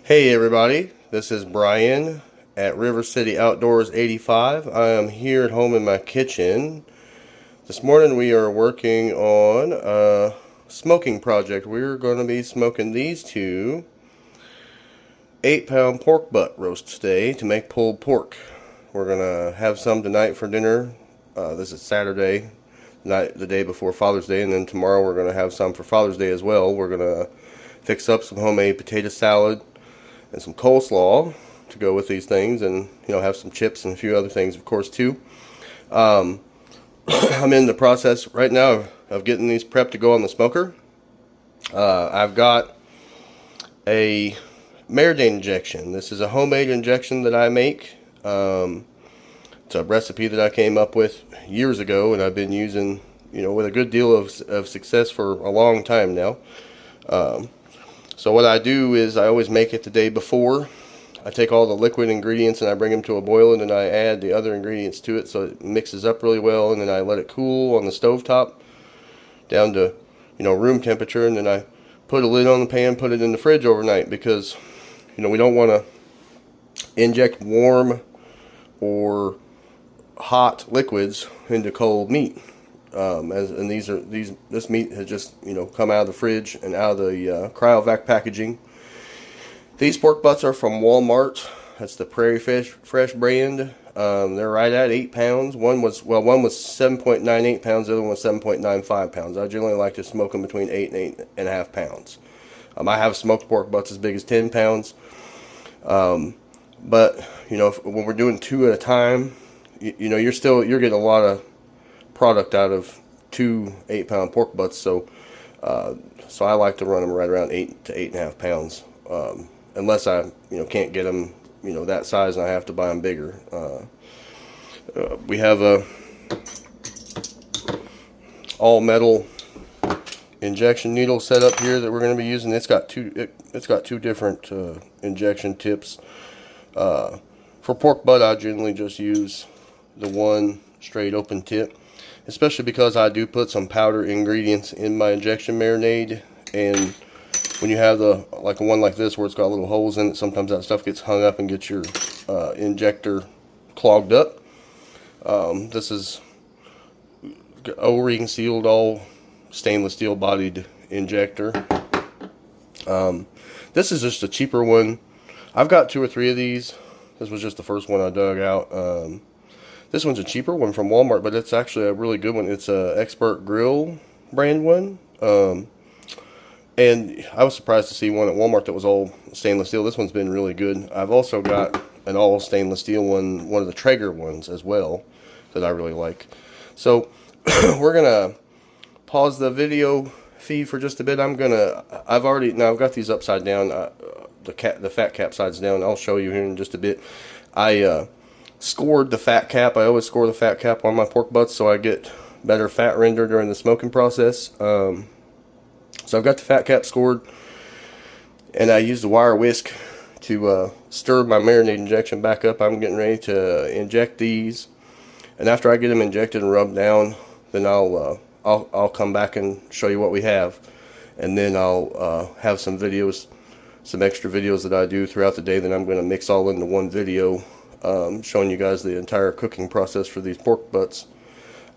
Hey everybody, this is Brian at River City Outdoors 85. I am here at home in my kitchen. This morning we are working on a smoking project. We're going to be smoking these two 8-pound pork butt roasts today to make pulled pork. We're going to have some tonight for dinner. This is Saturday, the day before Father's Day, and then tomorrow we're going to have some for Father's Day as well. We're going to fix up some homemade potato salad and some coleslaw to go with these things, and have some chips and a few other things of course too. I'm in the process right now of getting these prepped to go on the smoker. I've got a marinade injection. This is a homemade injection that I make. It's a recipe that I came up with years ago, and I've been using with a good deal of success for a long time now. So what I do is I always make it the day before. I take all the liquid ingredients and I bring them to a boil, and then I add the other ingredients to it so it mixes up really well, and then I let it cool on the stovetop down to room temperature, and then I put a lid on the pan, put it in the fridge overnight, because we don't want to inject warm or hot liquids into cold meat. This meat has just come out of the fridge and out of the cryovac packaging. These pork butts are from Walmart. That's the Prairie Fresh brand. They're right at 8 pounds. One was 7.98 pounds. The other one was 7.95 pounds. I generally like to smoke them between 8 and 8.5 pounds. I have smoked pork butts as big as 10 pounds. But when we're doing two at a time, you're getting a lot of product out of two 8-pound pork butts, so I like to run them right around 8 to 8.5 pounds, unless I can't get them that size and I have to buy them bigger. We have a all metal injection needle set up here that we're going to be using. It's got two different injection tips. For pork butt, I generally just use the one straight open tip, especially because I do put some powder ingredients in my injection marinade, and when you have a one like this where it's got little holes in it, sometimes that stuff gets hung up and gets your injector clogged up. This is O-ring sealed, all stainless steel bodied injector. This is just a cheaper one. I've got 2 or 3 of these. This was just the first one I dug out. This one's a cheaper one from Walmart, but it's actually a really good one. It's a Expert Grill brand one. And I was surprised to see one at Walmart that was all stainless steel. This one's been really good. I've also got an all stainless steel one of the Traeger ones as well, that I really like. So we're gonna pause the video feed for just a bit. I've got these upside down. The fat cap side's down. I'll show you here in just a bit. I scored the fat cap. I always score the fat cap on my pork butts so I get better fat render during the smoking process. So I've got the fat cap scored, and I use the wire whisk to stir my marinade injection back up. I'm getting ready to inject these, and after I get them injected and rubbed down, then I'll come back and show you what we have, and then I'll have some extra videos that I do throughout the day that I'm going to mix all into one video, showing you guys the entire cooking process for these pork butts.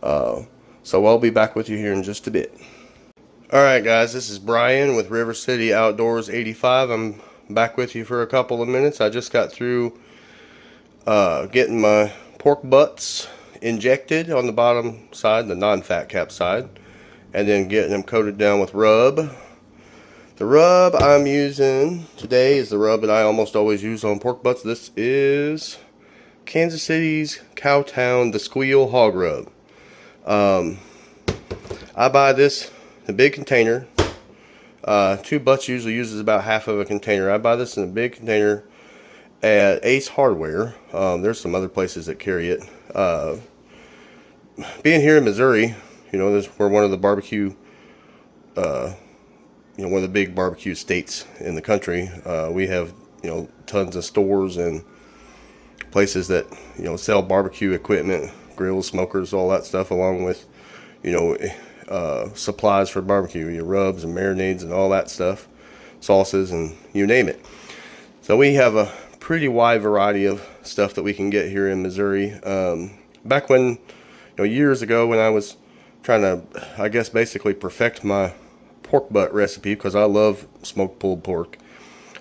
So I'll be back with you here in just a bit. Alright guys, this is Brian with River City Outdoors 85. I'm back with you for a couple of minutes. I just got through getting my pork butts injected on the bottom side, the non-fat cap side, and then getting them coated down with rub. The rub I'm using today is the rub that I almost always use on pork butts. This is Kansas City's Cowtown The Squeal Hog Rub. I buy this in a big container. 2 butts usually uses about half of a container. I buy this in a big container at Ace Hardware. There's some other places that carry it. Being here in Missouri, we're one of the barbecue, one of the big barbecue states in the country. We have tons of stores and places that sell barbecue equipment, grills, smokers, all that stuff, along with supplies for barbecue, your rubs and marinades and all that stuff, sauces, and you name it. So we have a pretty wide variety of stuff that we can get here in Missouri. Back when, years ago, when I was trying to, I guess, basically perfect my pork butt recipe, because I love smoked pulled pork,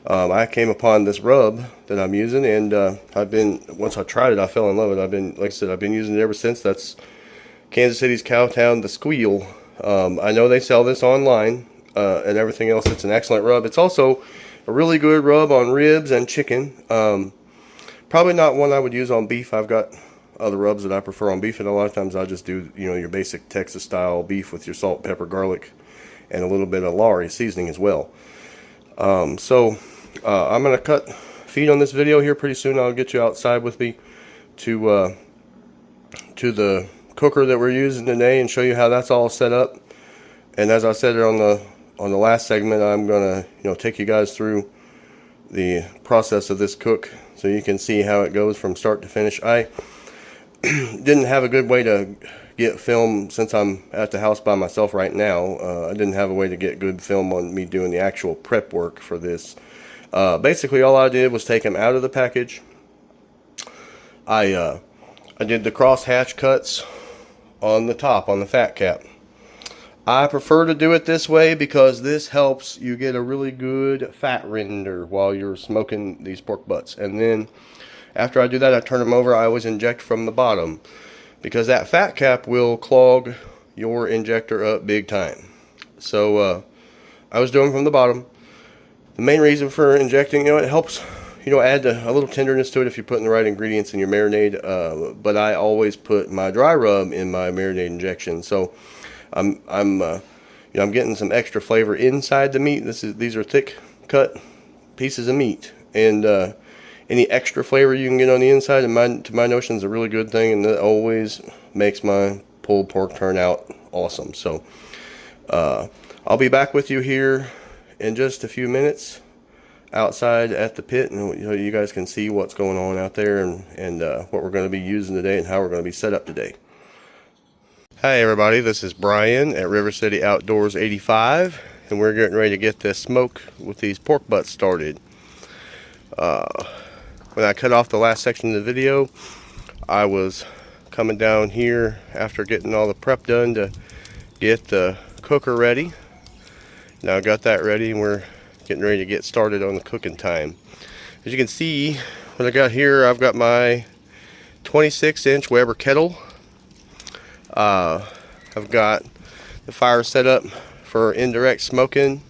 I came upon this rub that I'm using, and once I tried it, I fell in love with it. Like I said, I've been using it ever since. That's Kansas City's Cowtown, the Squeal. I know they sell this online and everything else. It's an excellent rub. It's also a really good rub on ribs and chicken. Probably not one I would use on beef. I've got other rubs that I prefer on beef, and a lot of times I just do, your basic Texas style beef with your salt, pepper, garlic, and a little bit of Lowry seasoning as well. I'm going to cut feed on this video here pretty soon. I'll get you outside with me to the cooker that we're using today and show you how that's all set up. And as I said on the last segment, I'm going to take you guys through the process of this cook so you can see how it goes from start to finish. I didn't have a good way to get film since I'm at the house by myself right now. I didn't have a way to get good film on me doing the actual prep work for this. Basically all I did was take them out of the package. I did the cross hatch cuts on the top, on the fat cap. I prefer to do it this way because this helps you get a really good fat render while you're smoking these pork butts. And then after I do that, I turn them over. I always inject from the bottom, because that fat cap will clog your injector up big time. So I was doing from the bottom. The main reason for injecting, it helps, add a little tenderness to it if you're putting the right ingredients in your marinade. But I always put my dry rub in my marinade injection. So I'm getting some extra flavor inside the meat. These are thick cut pieces of meat, and any extra flavor you can get on the inside, to my notion, is a really good thing, and that always makes my pulled pork turn out awesome. So I'll be back with you here in just a few minutes outside at the pit, and you guys can see what's going on out there, and what we're going to be using today and how we're going to be set up today. Hi everybody, this is Brian at River City Outdoors 85, and we're getting ready to get this smoke with these pork butts started. When I cut off the last section of the video, I was coming down here after getting all the prep done to get the cooker ready. Now I got that ready, and we're getting ready to get started on the cooking time. As you can see, what I got here, I've got my 26-inch Weber kettle. I've got the fire set up for indirect smoking.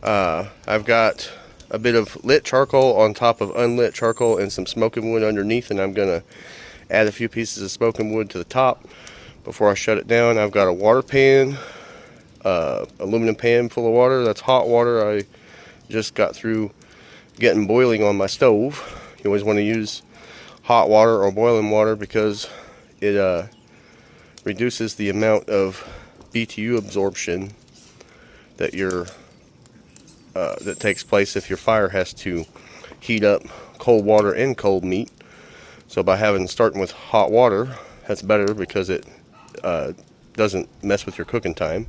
I've got a bit of lit charcoal on top of unlit charcoal and some smoking wood underneath, and I'm gonna add a few pieces of smoking wood to the top before I shut it down. I've got a water pan, aluminum pan full of water. That's hot water I just got through getting boiling on my stove. You always want to use hot water or boiling water because it reduces the amount of BTU absorption that that takes place if your fire has to heat up cold water and cold meat. So by starting with hot water, that's better because it doesn't mess with your cooking time.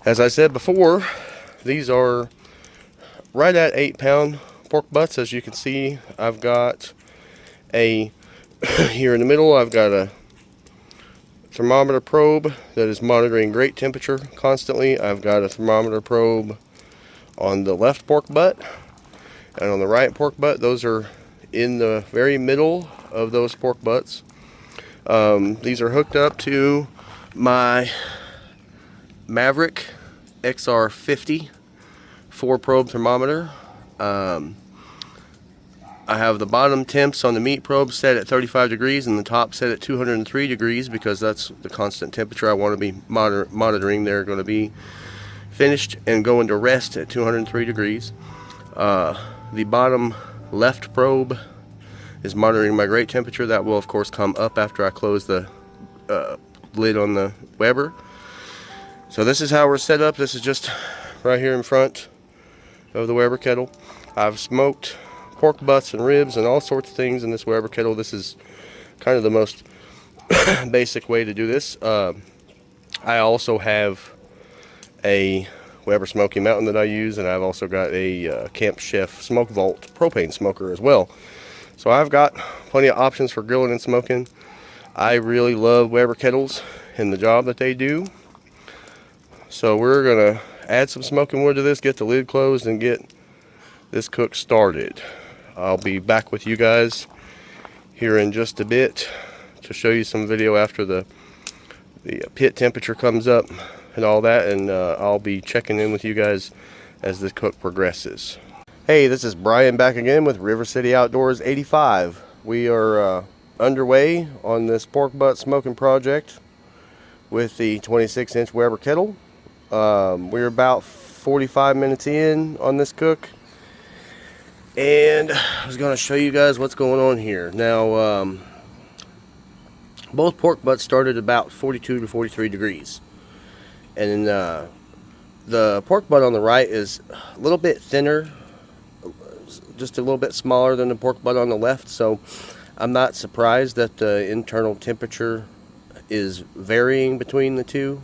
As I said before, these are right at 8-pound pork butts. As you can see, I've got here in the middle, I've got a thermometer probe that is monitoring grate temperature constantly. I've got a thermometer probe on the left pork butt and on the right pork butt. Those are in the very middle of those pork butts. These are hooked up to my Maverick XR50 4-probe thermometer. I have the bottom temps on the meat probe set at 35 degrees and the top set at 203 degrees because that's the constant temperature I want to be monitoring. They're going to be finished and going to rest at 203 degrees. The bottom left probe is monitoring my grate temperature. That will of course come up after I close the lid on the Weber. So this is how we're set up. This is just right here in front of the Weber kettle. I've smoked pork butts and ribs and all sorts of things in this Weber kettle. This is kind of the most basic way to do this. I also have a Weber Smoky Mountain that I use, and I've also got a Camp Chef Smoke Vault propane smoker as well. So I've got plenty of options for grilling and smoking. I really love Weber kettles and the job that they do. So we're gonna add some smoking wood to this, get the lid closed, and get this cook started. I'll be back with you guys here in just a bit to show you some video after the pit temperature comes up and all that, and I'll be checking in with you guys as the cook progresses. Hey, this is Brian back again with River City Outdoors 85. We are underway on this pork butt smoking project with the 26-inch Weber kettle. We're about 45 minutes in on this cook, and I was going to show you guys what's going on here. Now, both pork butts started about 42 to 43 degrees, and the pork butt on the right is a little bit thinner, just a little bit smaller than the pork butt on the left, so I'm not surprised that the internal temperature is varying between the two.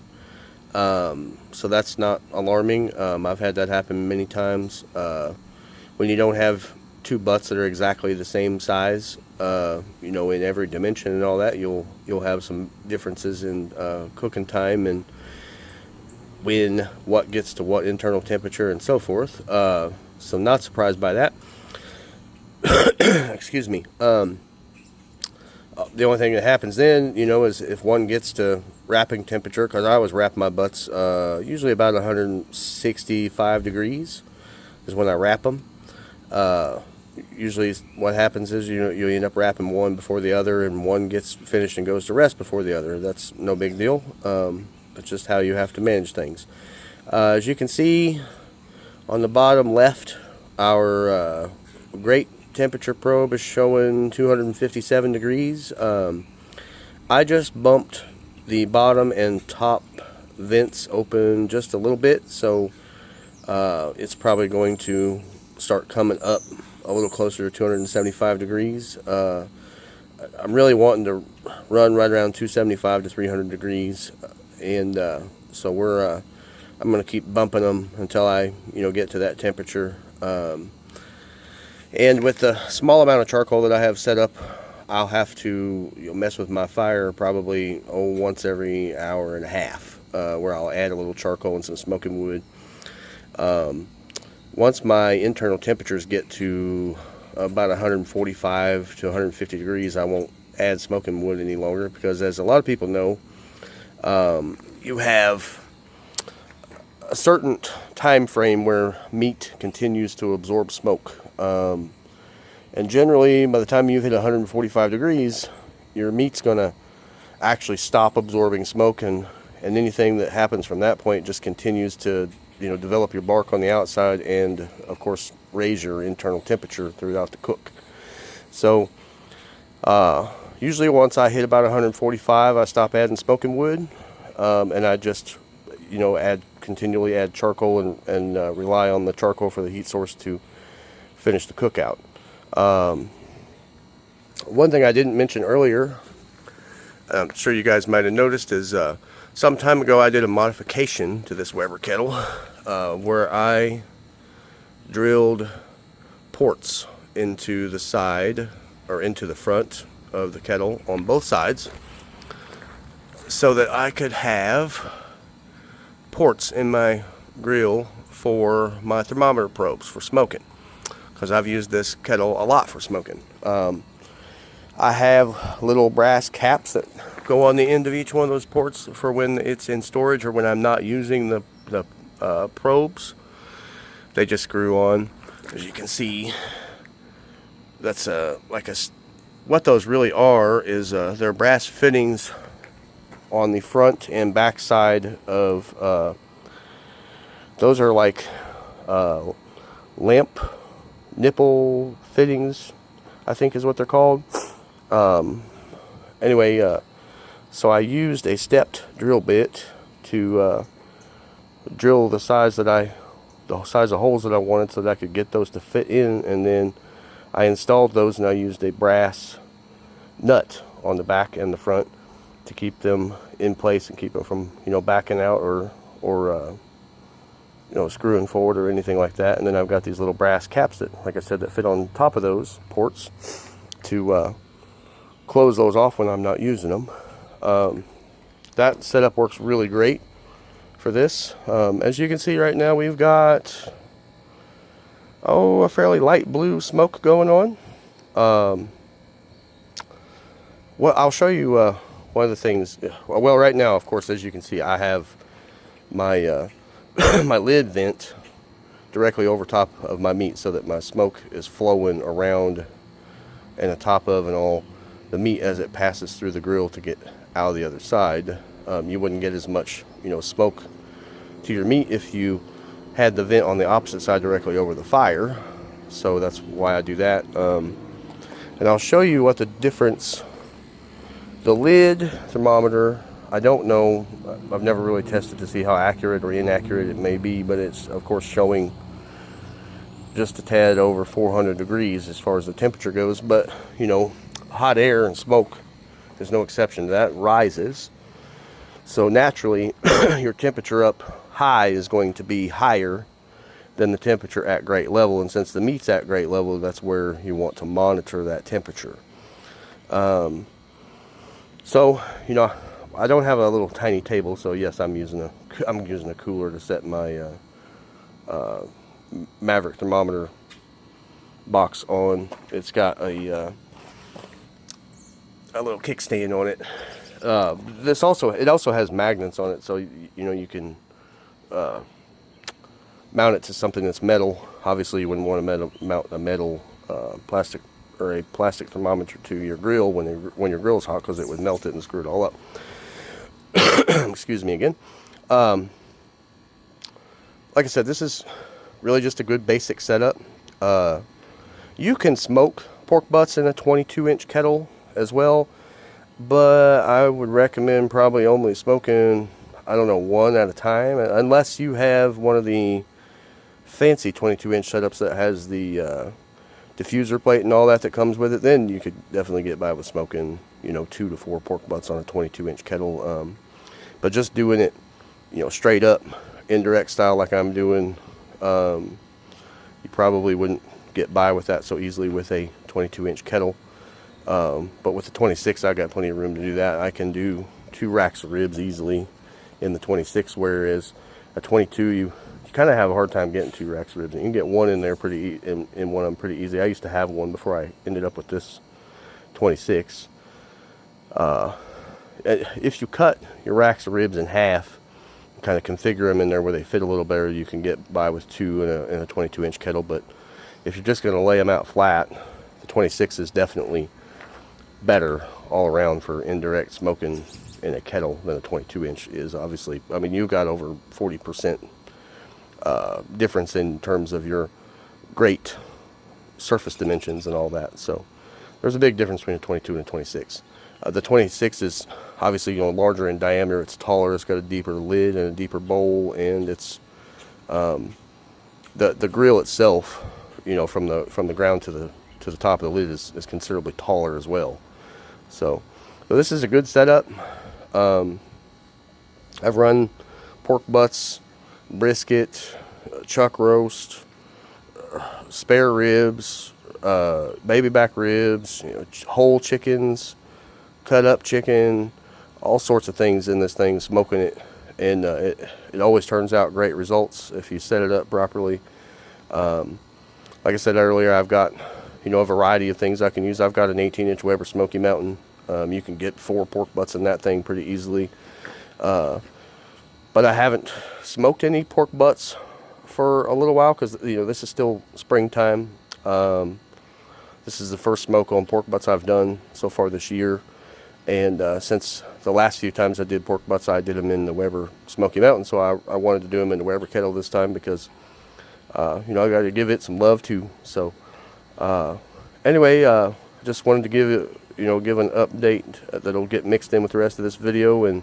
So that's not alarming. I've had that happen many times. When you don't have two butts that are exactly the same size, you know, in every dimension and all that, you'll have some differences in cooking time and what gets to what internal temperature and so forth. So not surprised by that. Excuse me. The only thing that happens then, you know, is if one gets to wrapping temperature, because I always wrap my butts usually about 165 degrees is when I wrap them. Usually what happens is you end up wrapping one before the other, and one gets finished and goes to rest before the other. That's no big deal. It's just how you have to manage things. As you can see on the bottom left, our grate temperature probe is showing 257 degrees. I just bumped the bottom and top vents open just a little bit, so it's probably going to start coming up a little closer to 275 degrees. I'm really wanting to run right around 275 to 300 degrees, and so I'm going to keep bumping them until I get to that temperature. And with the small amount of charcoal that I have set up, I'll have to mess with my fire probably once every hour and a half, where I'll add a little charcoal and some smoking wood. Once my internal temperatures get to about 145 to 150 degrees, I won't add smoking wood any longer, because as a lot of people know, you have a certain time frame where meat continues to absorb smoke. And generally, by the time you hit 145 degrees, your meat's going to actually stop absorbing smoke, and anything that happens from that point just continues to develop your bark on the outside, and of course raise your internal temperature throughout the cook. So usually once I hit about 145, I stop adding smoking wood, and I just continually add charcoal and rely on the charcoal for the heat source to finish the cookout. One thing I didn't mention earlier, I'm sure you guys might have noticed, is some time ago I did a modification to this Weber kettle, where I drilled ports into the side, or into the front of the kettle on both sides, so that I could have ports in my grill for my thermometer probes for smoking, because I've used this kettle a lot for smoking. I have little brass caps that go on the end of each one of those ports for when it's in storage or when I'm not using the probes. They just screw on. As you can see, that's what those really are is they're brass fittings on the front and back side of those are like lamp nipple fittings, I think is what they're called. Anyway, so I used a stepped drill bit to drill the size of holes that I wanted, so that I could get those to fit in, and then I installed those, and I used a brass nut on the back and the front to keep them in place and keep them from backing out or screwing forward or anything like that. And then I've got these little brass caps that, like I said, that fit on top of those ports to close those off when I'm not using them. That setup works really great for this. As you can see right now, we've got a fairly light blue smoke going on. Well, I'll show you one of the things. Well, right now, of course, as you can see, I have my my lid vent directly over top of my meat so that my smoke is flowing around and the top of and all the meat as it passes through the grill to get out of the other side. You wouldn't get as much smoke to your meat if you had the vent on the opposite side directly over the fire. So that's why I do that. And I'll show you what the difference. The lid thermometer, I don't know, I've never really tested to see how accurate or inaccurate it may be, but it's of course showing just a tad over 400 degrees as far as the temperature goes. But hot air and smoke is no exception to that. It rises, so naturally your temperature up high is going to be higher than the temperature at grate level, and since the meat's at grate level, that's where you want to monitor that temperature. So I don't have a little tiny table, so yes, I'm using a cooler to set my Maverick thermometer box on. It's got a little kickstand on it. It also has magnets on it, so you can mount it to something that's metal. Obviously, you wouldn't want to mount a metal plastic or a plastic thermometer to your grill when your grill is hot, because it would melt it and screw it all up. Excuse me again. Like I said, this is really just a good basic setup. You can smoke pork butts in a 22-inch kettle as well, but I would recommend probably only smoking, I don't know, one at a time, unless you have one of the fancy 22-inch setups that has the diffuser plate and all that comes with it. Then you could definitely get by with smoking 2 to 4 pork butts on a 22-inch kettle. But just doing it straight up indirect style like I'm doing, you probably wouldn't get by with that so easily with a 22-inch kettle. But with the 26, I got plenty of room to do that. I can do 2 racks of ribs easily in the 26, whereas a 22 you kind of have a hard time getting 2 racks of ribs. And you can get one in there in one of them pretty easy. I used to have one before I ended up with this 26. If you cut your racks of ribs in half, kind of configure them in there where they fit a little better, you can get by with 2 in a 22-inch kettle. But if you're just going to lay them out flat, the 26 is definitely better all around for indirect smoking in a kettle than a 22-inch is. Obviously, I mean, you've got over 40% difference in terms of your grate surface dimensions and all that. So there's a big difference between a 22 and a 26. The 26 is obviously larger in diameter. It's taller. It's got a deeper lid and a deeper bowl, and it's the grill itself, from the ground to the top of the lid is considerably taller as well. So this is a good setup. I've run pork butts, brisket, chuck roast, spare ribs, baby back ribs, whole chickens, cut up chicken, all sorts of things in this thing, smoking it, and it always turns out great results if you set it up properly. Like I said earlier, I've got a variety of things I can use. I've got an 18-inch Weber Smoky Mountain. You can get 4 pork butts in that thing pretty easily. But I haven't smoked any pork butts for a little while because this is still springtime. This is the first smoke on pork butts I've done so far this year, and since the last few times I did pork butts, I did them in the Weber Smoky Mountain. So I wanted to do them in the Weber kettle this time because I got to give it some love too. So anyway, just wanted to give an update that'll get mixed in with the rest of this video, and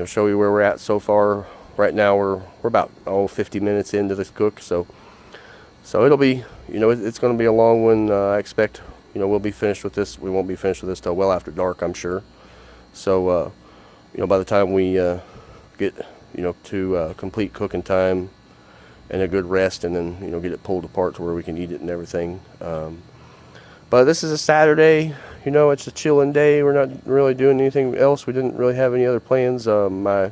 show you where we're at so far. Right now we're about 50 minutes into this cook, so it'll be it's going to be a long one. I expect we'll be finished with this. We won't be finished with this till well after dark, I'm sure. So by the time we get to complete cooking time, and a good rest, and then get it pulled apart to where we can eat it and everything. But this is a Saturday. It's a chilling day. We're not really doing anything else. We didn't really have any other plans. My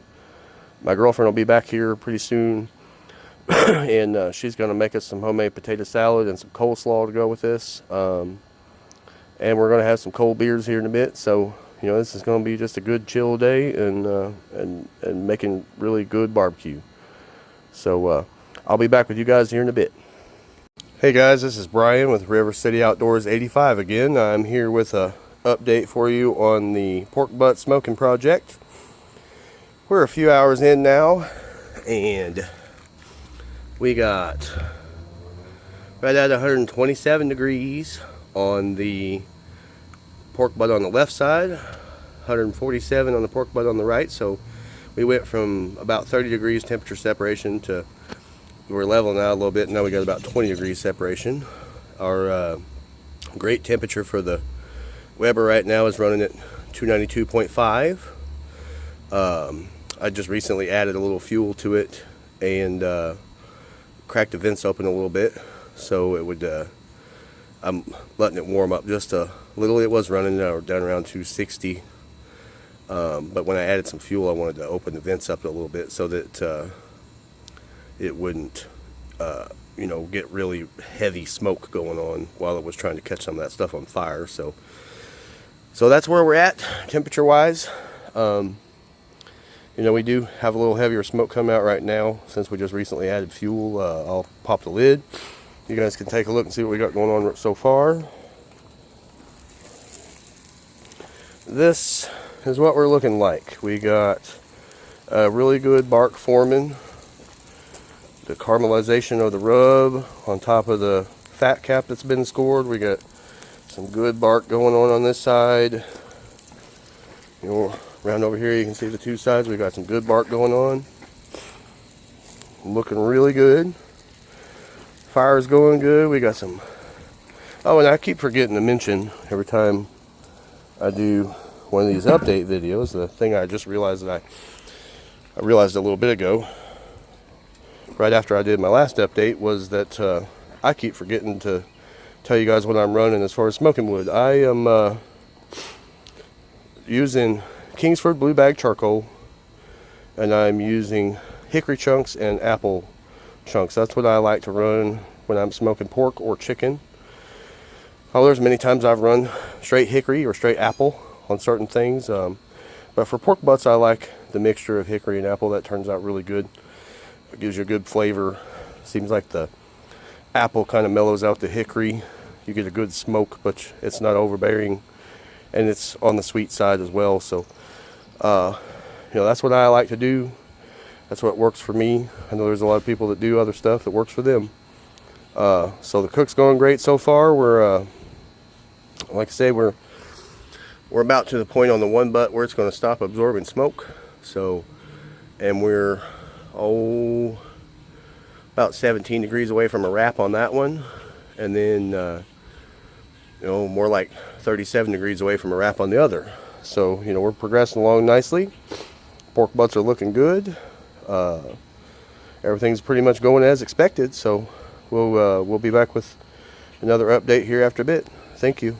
girlfriend will be back here pretty soon, and she's going to make us some homemade potato salad and some coleslaw to go with this. And we're going to have some cold beers here in a bit. So this is going to be just a good chill day, and making really good barbecue. So I'll be back with you guys here in a bit. Hey guys, this is Brian with River City Outdoors 85 again. I'm here with a update for you on the pork butt smoking project. We're a few hours in now, and we got right at 127 degrees on the pork butt on the left side, 147 on the pork butt on the right. So we went from about 30 degrees temperature separation to we're leveling out a little bit. Now we got about 20 degrees separation. Our great temperature for the Weber right now is running at 292.5. I just recently added a little fuel to it and cracked the vents open a little bit, so it would. I'm letting it warm up just a little. It was running down around 260, but when I added some fuel, I wanted to open the vents up a little bit so that it wouldn't get really heavy smoke going on while it was trying to catch some of that stuff on fire. So that's where we're at temperature wise. We do have a little heavier smoke coming out right now since we just recently added fuel. I'll pop the lid. You guys can take a look and see what we got going on so far. This is what we're looking like. We got a really good bark forming. The caramelization of the rub on top of the fat cap that's been scored. We got some good bark going on this side. Around over here you can see the two sides. We got some good bark going on. Looking really good. Fire's going good. We got some. Oh, and I keep forgetting to mention every time I do one of these update videos, the thing I just realized that I realized a little bit ago, right after I did my last update, was that I keep forgetting to tell you guys what I'm running as far as smoking wood. I am using Kingsford Blue Bag Charcoal, and I'm using hickory chunks and apple chunks. That's what I like to run when I'm smoking pork or chicken. Oh, there's many times I've run straight hickory or straight apple on certain things, but for pork butts I like the mixture of hickory and apple. That turns out really good. It gives you a good flavor. Seems like the apple kind of mellows out the hickory. You get a good smoke, but it's not overbearing, and it's on the sweet side as well. So, that's what I like to do. That's what works for me. I know there's a lot of people that do other stuff that works for them. So the cook's going great so far. We're, like I say, we're about to the point on the one butt where it's going to stop absorbing smoke. So, and we're about 17 degrees away from a wrap on that one, and then more like 37 degrees away from a wrap on the other. So we're progressing along nicely. Pork butts are looking good. Everything's pretty much going as expected. So we'll be back with another update here after a bit. Thank you.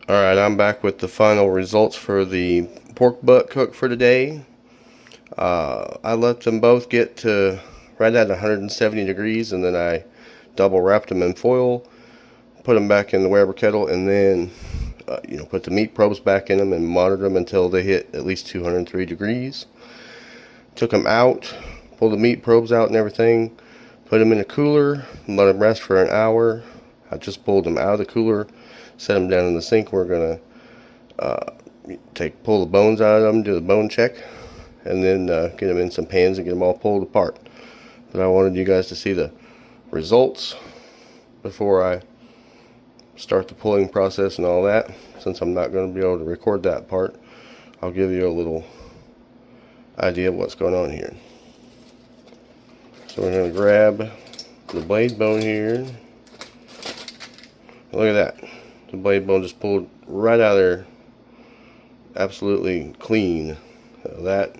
All right, I'm back with the final results for the pork butt cook for today. I let them both get to right at 170 degrees, and then I double wrapped them in foil, put them back in the Weber kettle, and then put the meat probes back in them and monitored them until they hit at least 203 degrees. Took them out, pulled the meat probes out and everything, put them in a cooler, and let them rest for an hour. I just pulled them out of the cooler, set them down in the sink. We're gonna pull the bones out of them, do the bone check, and then get them in some pans and get them all pulled apart. But I wanted you guys to see the results before I start the pulling process and all that. Since I'm not going to be able to record that part, I'll give you a little idea of what's going on here. So we're going to grab the blade bone here. Look at that. The blade bone just pulled right out of there. Absolutely clean. That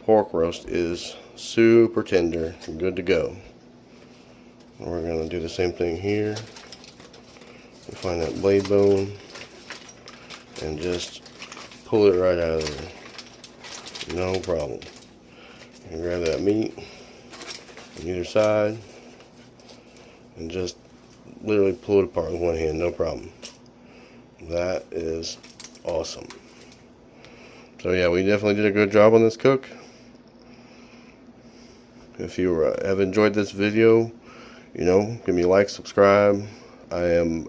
pork roast is super tender and good to go. And we're going to do the same thing here. We find that blade bone and just pull it right out of there. No problem. You can grab that meat on either side and just literally pull it apart with one hand, no problem. That is awesome. So yeah, we definitely did a good job on this cook. If you have enjoyed this video, you know, give me a like, subscribe. I am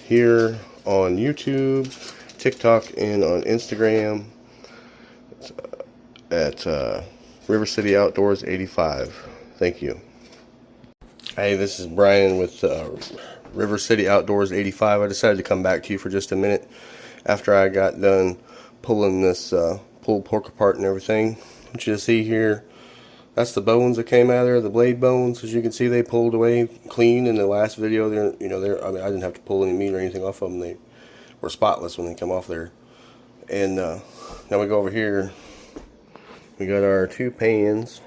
here on YouTube, TikTok, and on Instagram at River City Outdoors 85. Thank you. Hey, this is Brian with River City Outdoors 85. I decided to come back to you for just a minute after I got done pulling this pulled pork apart and everything. I want you to see here, that's the bones that came out of there, the blade bones. As you can see, they pulled away clean in the last video. I mean, I didn't have to pull any meat or anything off of them. They were spotless when they come off there. And now we go over here. We got our 2 pans,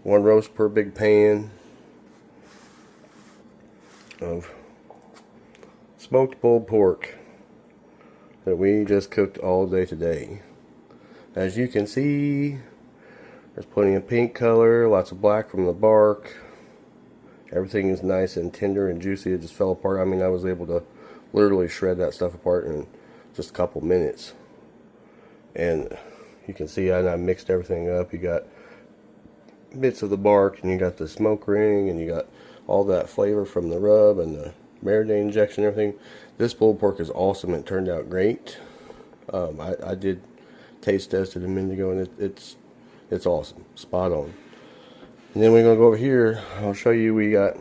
1 roast per big pan of smoked pulled pork that we just cooked all day today. As you can see, there's plenty of pink color, lots of black from the bark. Everything is nice and tender and juicy. It just fell apart. I mean, I was able to literally shred that stuff apart in just a couple minutes. And you can see I mixed everything up. You got bits of the bark, and you got the smoke ring, and you got all that flavor from the rub and the marinade injection and everything. This pulled pork is awesome. It turned out great. I did taste test it a minute ago, and it's awesome. Spot on. And then we're going to go over here. I'll show you, we got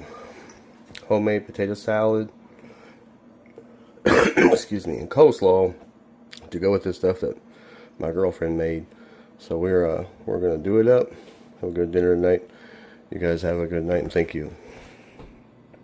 homemade potato salad, excuse me, and coleslaw to go with this stuff that my girlfriend made. So we're going to do it up. Have a good dinner tonight. You guys have a good night, and thank you.